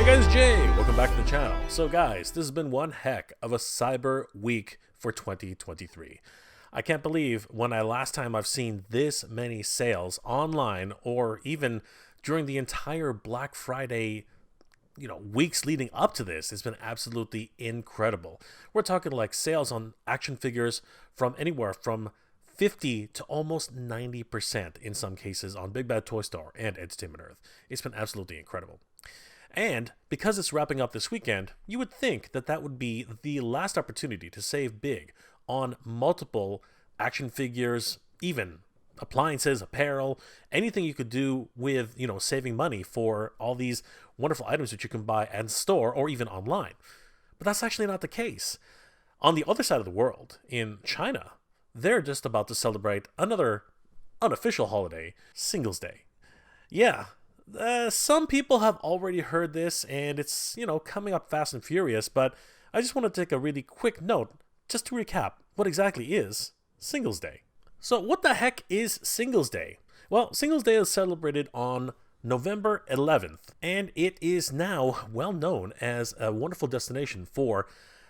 Hey guys, Jay! Welcome back to the channel. So guys, this has been one heck of a cyber week for 2023. I can't believe when last time I've seen this many sales online or even during the entire Black Friday weeks leading up to this. It's been absolutely incredible. We're talking like sales on action figures from anywhere from 50 to almost 90% in some cases on Big Bad Toy Store and Entertainment Earth. It's been absolutely incredible. And because it's wrapping up this weekend, you would think that that would be the last opportunity to save big on multiple action figures, even appliances, apparel, anything you could do with, saving money for all these wonderful items that you can buy and store or even online. But that's actually not the case. On the other side of the world, in China, they're just about to celebrate another unofficial holiday, Singles Day. Yeah. Some people have already heard this, and it's, coming up fast and furious, but I just want to take a really quick note just to recap what exactly is Singles Day. So what the heck is Singles Day? Well, Singles Day is celebrated on November 11th, and it is now well known as a wonderful destination for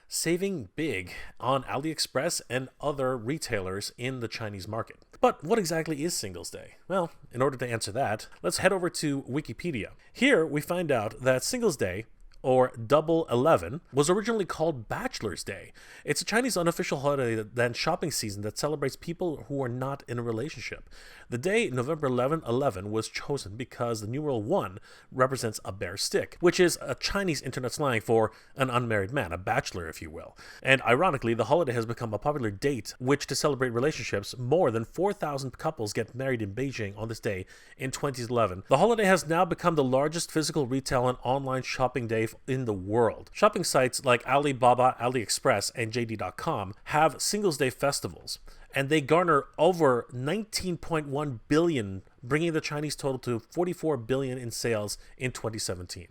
saving big on AliExpress and other retailers in the Chinese market. But what exactly is Singles Day? Well, in order to answer that, let's head over to Wikipedia. Here we find out that Singles Day, or Double 11, was originally called Bachelor's Day. It's a Chinese unofficial holiday and shopping season that celebrates people who are not in a relationship. The day, November 11, was chosen because the numeral 1 represents a bare stick, which is a Chinese internet slang for an unmarried man, a bachelor, if you will. And ironically, the holiday has become a popular date which to celebrate relationships. More than 4,000 couples get married in Beijing on this day in 2011. The holiday has now become the largest physical retail and online shopping day in the world. Shopping sites like Alibaba, AliExpress, and JD.com have Singles Day festivals, and they garner over 19.1 billion, bringing the Chinese total to 44 billion in sales in 2017.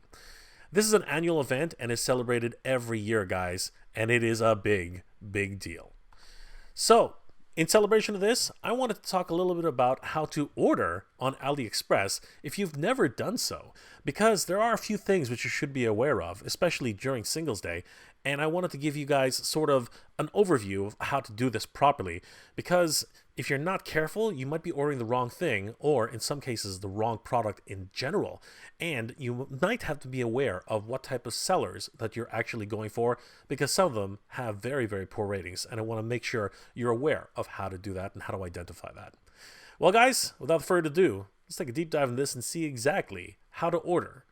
This is an annual event and is celebrated every year, guys, and it is a big, big deal. So, in celebration of this, I wanted to talk a little bit about how to order on AliExpress if you've never done so, because there are a few things which you should be aware of, especially during Singles Day, and I wanted to give you guys sort of an overview of how to do this properly, because if you're not careful, you might be ordering the wrong thing, or in some cases, the wrong product in general. And you might have to be aware of what type of sellers that you're actually going for, because some of them have very, very poor ratings. And I want to make sure you're aware of how to do that and how to identify that. Well, guys, without further ado, let's take a deep dive in this and see exactly how to order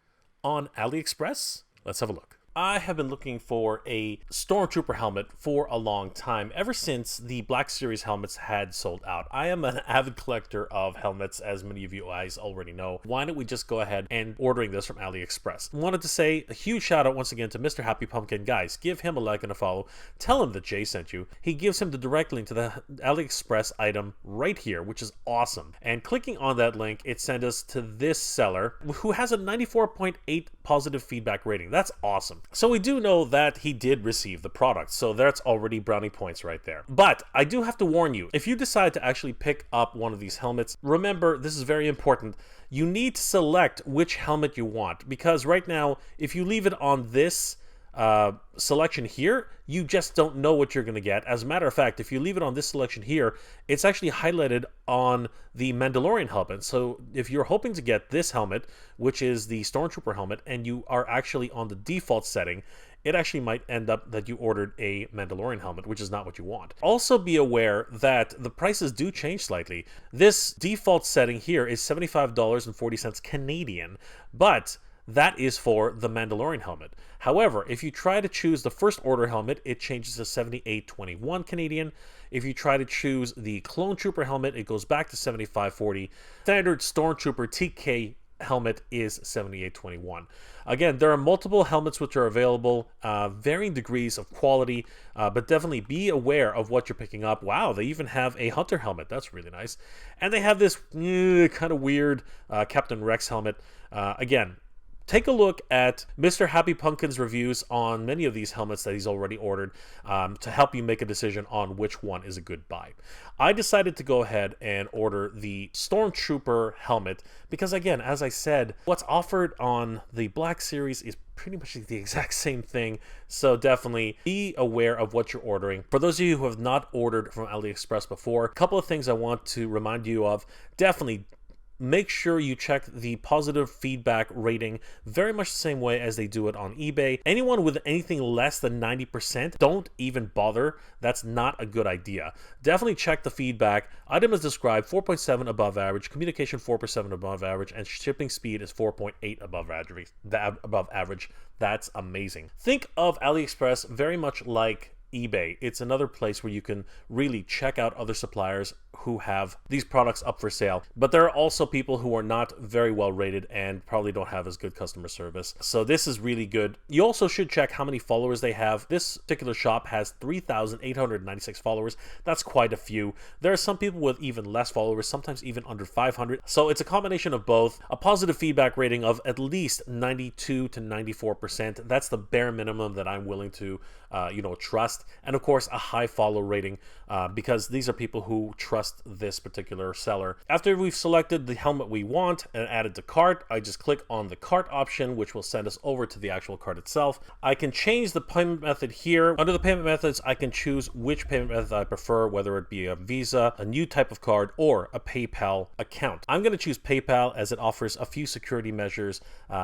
on AliExpress. Let's have a look. I have been looking for a Stormtrooper helmet for a long time, ever since the Black Series helmets had sold out. I am an avid collector of helmets, as many of you guys already know. Why don't we just go ahead and ordering this from AliExpress? Wanted to say a huge shout out once again to Mr. Happy Pumpkin. Guys, give him a like and a follow. Tell him that Jay sent you. He gives him the direct link to the AliExpress item right here, which is awesome. And clicking on that link, it sent us to this seller who has a 94.8 positive feedback rating. That's awesome. So we do know that he did receive the product, so that's already brownie points right there. But I do have to warn you, if you decide to actually pick up one of these helmets, remember, this is very important, you need to select which helmet you want, because right now, if you leave it on this selection here, you just don't know what you're going to get. As a matter of fact, if you leave it on this selection here, it's actually highlighted on the Mandalorian helmet. So if you're hoping to get this helmet, which is the Stormtrooper helmet, and you are actually on the default setting, it actually might end up that you ordered a Mandalorian helmet, which is not what you want. Also be aware that the prices do change slightly. This default setting here is $75.40 Canadian, but that is for the Mandalorian helmet. However, if you try to choose the first order helmet, it changes to $78.21 Canadian. If you try to choose the Clone Trooper helmet, it goes back to $75.40. Standard Stormtrooper TK helmet is $78.21. Again, there are multiple helmets which are available, varying degrees of quality, but definitely be aware of what you're picking up. Wow, they even have a Hunter helmet. That's really nice. And they have this kind of weird Captain Rex helmet. Again, take a look at Mr. Happy Pumpkin's reviews on many of these helmets that he's already ordered to help you make a decision on which one is a good buy. I decided to go ahead and order the Stormtrooper helmet because, again, as I said, what's offered on the Black Series is pretty much the exact same thing, so definitely be aware of what you're ordering. For those of you who have not ordered from AliExpress before, a couple of things I want to remind you of. Definitely make sure you check the positive feedback rating very much the same way as they do it on eBay. Anyone with anything less than 90%, don't even bother. That's not a good idea. Definitely check the feedback. Item is described 4.7 above average, communication 4% above average, and shipping speed is 4.8 above average. That's amazing. Think of AliExpress very much like eBay. It's another place where you can really check out other suppliers who have these products up for sale. But there are also people who are not very well rated and probably don't have as good customer service. So this is really good. You also should check how many followers they have. This particular shop has 3,896 followers. That's quite a few. There are some people with even less followers, sometimes even under 500. So it's a combination of both. A positive feedback rating of at least 92 to 94%. That's the bare minimum that I'm willing to trust. And of course, a high follow rating because these are people who trust this particular seller. After we've selected the helmet we want and added to cart, I just click on the cart option, which will send us over to the actual cart itself. I can change the payment method here. Under the payment methods, I can choose which payment method I prefer, whether it be a Visa, a new type of card, or a PayPal account. I'm going to choose PayPal as it offers a few security measures.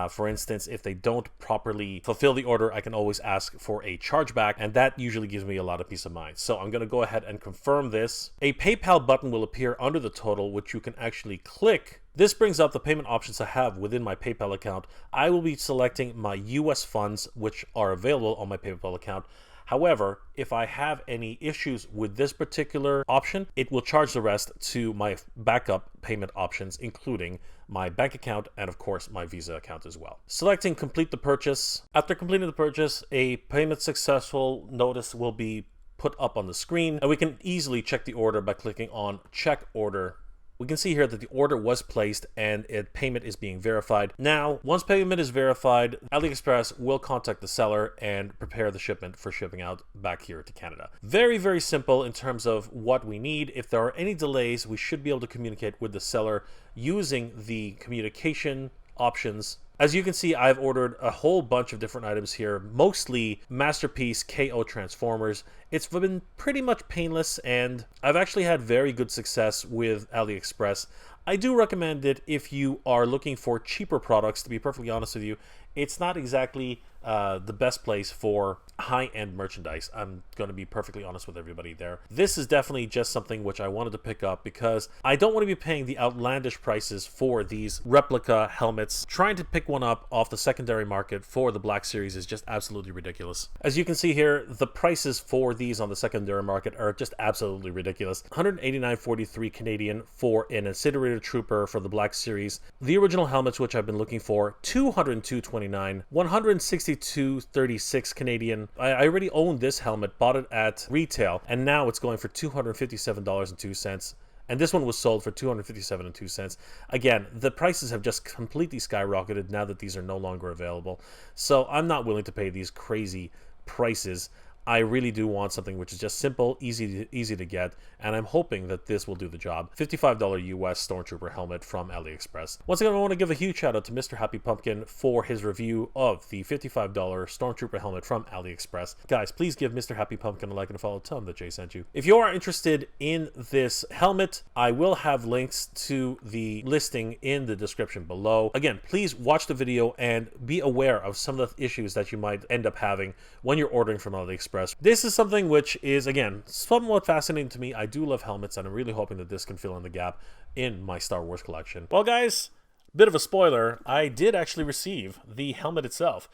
For instance, if they don't properly fulfill the order, I can always ask for a chargeback, and that usually gives me a lot of peace of mind. So I'm going to go ahead and confirm this. A PayPal button will appear under the total, which you can actually click. This brings up the payment options I have within my PayPal account. I will be selecting my US funds, which are available on my PayPal account. However, if I have any issues with this particular option, it will charge the rest to my backup payment options, including my bank account and of course my Visa account as well. Selecting complete the purchase. After completing the purchase, a payment successful notice will be put up on the screen, and we can easily check the order by clicking on check order. We can see here that the order was placed and payment is being verified. Now, once payment is verified, AliExpress will contact the seller and prepare the shipment for shipping out back here to Canada. Very, very simple in terms of what we need. If there are any delays, we should be able to communicate with the seller using the communication options. As you can see, I've ordered a whole bunch of different items here, mostly Masterpiece KO Transformers. It's been pretty much painless, and I've actually had very good success with AliExpress. I do recommend it if you are looking for cheaper products. To be perfectly honest with you, it's not exactly the best place for high-end merchandise. I'm going to be perfectly honest with everybody there. This is definitely just something which I wanted to pick up because I don't want to be paying the outlandish prices for these replica helmets. Trying to pick one up off the secondary market for the Black Series is just absolutely ridiculous. As you can see here, the prices for these on the secondary market are just absolutely ridiculous. 189.43 Canadian for an incinerator trooper for the Black Series. The original helmets, which I've been looking for, 202.29, 162.36 Canadian. I already own this helmet, bought it at retail, and now it's going for $257.02. And this one was sold for $257.02. Again, the prices have just completely skyrocketed now that these are no longer available. So I'm not willing to pay these crazy prices. I really do want something which is just simple, easy to get, and I'm hoping that this will do the job. $55 US Stormtrooper helmet from AliExpress. Once again, I want to give a huge shout out to Mr. Happy Pumpkin for his review of the $55 Stormtrooper helmet from AliExpress. Guys, please give Mr. Happy Pumpkin a like and a follow. Tell him that Jay sent you. If you are interested in this helmet, I will have links to the listing in the description below. Again, please watch the video and be aware of some of the issues that you might end up having when you're ordering from AliExpress. This is something which is, again, somewhat fascinating to me. I do love helmets, and I'm really hoping that this can fill in the gap in my Star Wars collection. Well, guys, bit of a spoiler. I did actually receive the helmet itself.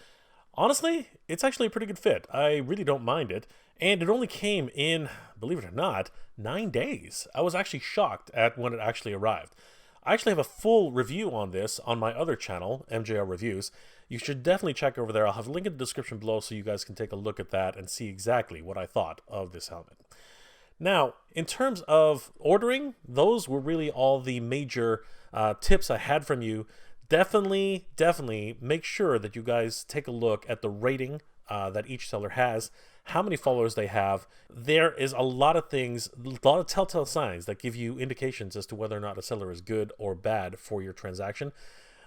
Honestly, it's actually a pretty good fit. I really don't mind it. And it only came in, believe it or not, 9 days. I was actually shocked at when it actually arrived. I actually have a full review on this on my other channel, MJR Reviews. You should definitely check over there. I'll have a link in the description below so you guys can take a look at that and see exactly what I thought of this helmet. Now, in terms of ordering, those were really all the major tips I had from you Definitely make sure that you guys take a look at the rating that each seller has, how many followers they have. There is a lot of things, a lot of telltale signs that give you indications as to whether or not a seller is good or bad for your transaction.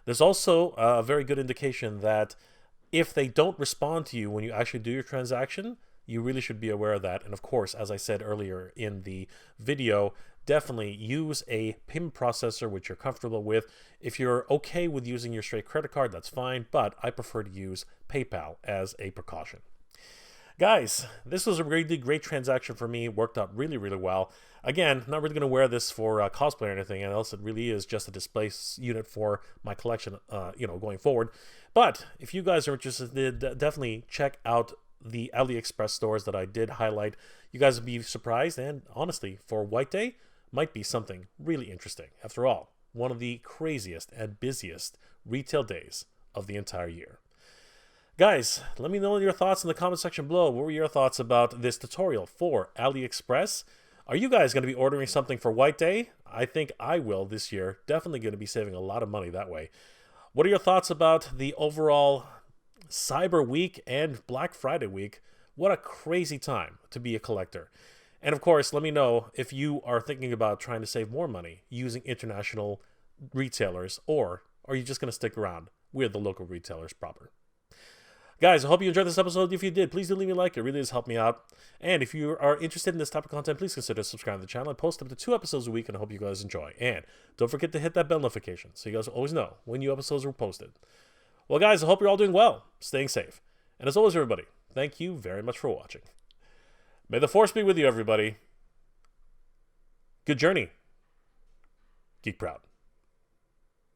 There's also a very good indication that if they don't respond to you when you actually do your transaction, you really should be aware of that. And of course, as I said earlier in the video, definitely use a payment processor which you're comfortable with. If you're okay with using your straight credit card, that's fine, but I prefer to use PayPal as a precaution. Guys, this was a really great transaction for me. It worked out really well. Again, not really going to wear this for cosplay or anything else. It really is just a display unit for my collection, going forward. But if you guys are interested, definitely check out the AliExpress stores that I did highlight. You guys would be surprised, and honestly, for White Day, might be something really interesting. After all, one of the craziest and busiest retail days of the entire year. Guys, let me know your thoughts in the comment section below. What were your thoughts about this tutorial for AliExpress? Are you guys going to be ordering something for White Day? I think I will this year. Definitely going to be saving a lot of money that way. What are your thoughts about the overall Cyber Week and Black Friday week? What a crazy time to be a collector. And of course, let me know if you are thinking about trying to save more money using international retailers, or are you just going to stick around with the local retailers proper? Guys, I hope you enjoyed this episode. If you did, please do leave me a like. It really does help me out. And if you are interested in this type of content, please consider subscribing to the channel. I post up to 2 episodes a week, and I hope you guys enjoy. And don't forget to hit that bell notification so you guys always know when new episodes are posted. Well, guys, I hope you're all doing well, staying safe. And as always, everybody, thank you very much for watching. May the Force be with you, everybody. Good journey. Geek proud.